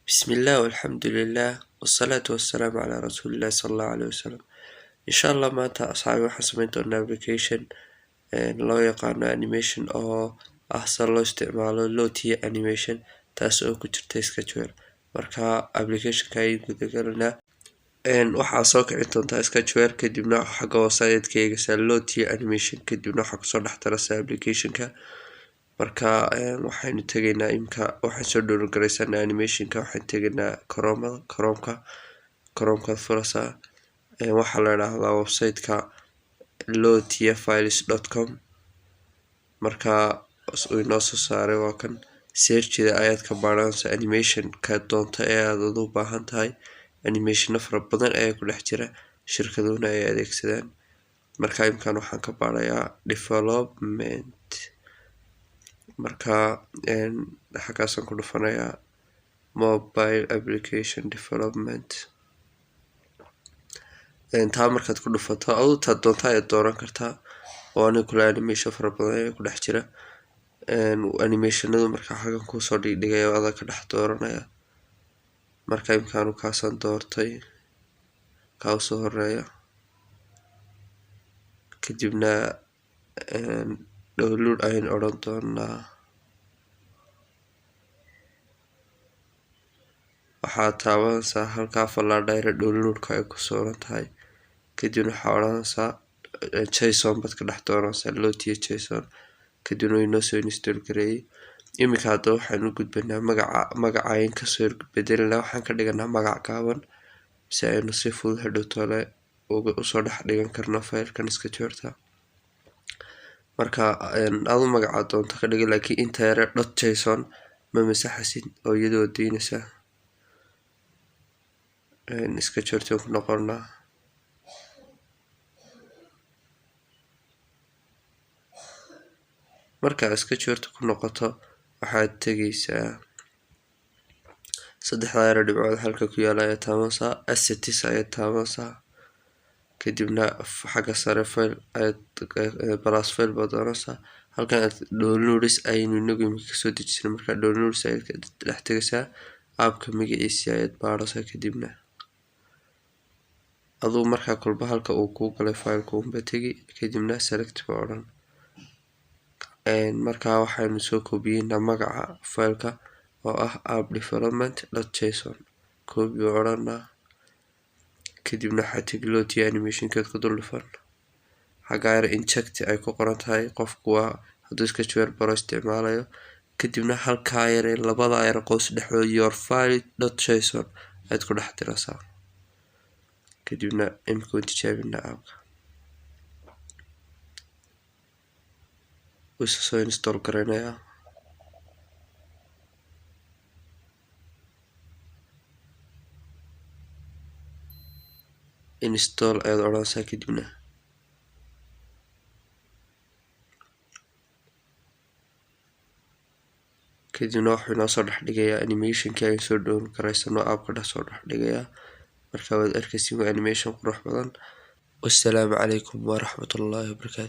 بسم الله والحمد لله والصلاة والسلام على رسول الله صلى الله عليه وسلم. إن شاء الله maanta asxaabi waxaan samayn doonaa application loo yaqaano animation oo sida loo isticmaalo low tier animation taas oo ku jirta Sketchware. Marka applicationka ay guda galnaa waxaa soo kici doontaa Sketchware kadibna xagga hoose ayaad ka eegaysaa low tier animation kadibna waxaa kusoo dhex daraysaa applicationka. Marka waxaynu tagaynaa imka waxaan soo download garaysanaa animationka waxaan tagaynaa Chrome-ka furaysaa waxaa la yiraahdaa website-ka lowtierfiles.com. marka inoo soo saaray waa kan search-da ayaad ka baadhanaysaa animation-ka doonta ee aad u baahan tahay. animation fara badan ayaa ku dhex jira shirkaduna ay adeegsadaan. marka imkaan waxaan ka baadhayaa development. marka xaggaasaan ku dhufanayaa mobile application development. taa markaad ku dhufato aduu doonta ayaad dooran kartaa oo aniga kule animation fara badan ayaa ku dhex jira. animationadu marka xaggan kusoo dhigaya adaa ka dhex dooranaya. marka imkaan kaasaan doortay kaa usoo horeeya kadibna download ayaan odhan doonaa. waxaad taabanaysaa halkaa fallaadha downloadka ay ku sooran tahay kadibna waxaa odhanaysaa JSON baad ka dhex dooranaysaa low tier JSON kadibna inoo soo install gareeyay. iminka hadda waxaan u gudbanaa magacayn kasoo bedelnaa waxaan ka dhiganaa magac gaaban si aynu si fudud hadhowtole usoo dhex dhigan karno filekan Sketchware. marka adu magaca doonta ka dhigi laakiin inta yare .json ma masaxasin oo iyadoo daynaysaa. Sketchware ku noqonaa marka Sketchware ku noqoto waxaad tegaysaa saddexda yar dhibcood halka ku yaala ayaa taabanaysaa assets ayaa taabanaysaa kadibna xagga sare file ayaad plus file baad dooranaysaa. halkan downloads ayaynu inagu imika soo dejisnay marka downloads ayaad ka dhex tegaysaa app-ka magaciisa ayaad baadhaysaa kadibna aduu markaa kolba halka uu kuu galay file-ka unba tegi kadibna select baa odhan. markaa waxaynu soo koobiyeynaa magaca file-ka oo ah app development.json copy baa odhanaa kadibna waxaad tegi low tier animation-keed ku dul dhufan xagga yar inject ay ku qoran tahay qofku waa hadduu Sketchware baro isticmaalayo kadibna halkaa yar labada yar qoys dhexdooda your file.json ayaad ku dhex diraysaa kadibna imika waan tijaabinaa app-ka wuu soo install garaynayaa. install ayaad odhanaysaa kadibna wuxuu inoo soo dhex dhigayaa animation-kii aynu soo download garaysano app-ka dhex soo dhex dhigayaa. marka waad arkaysiin waa animation qurux badan. wassalaamu calaykum waraxmatullaahi wabarakaatu.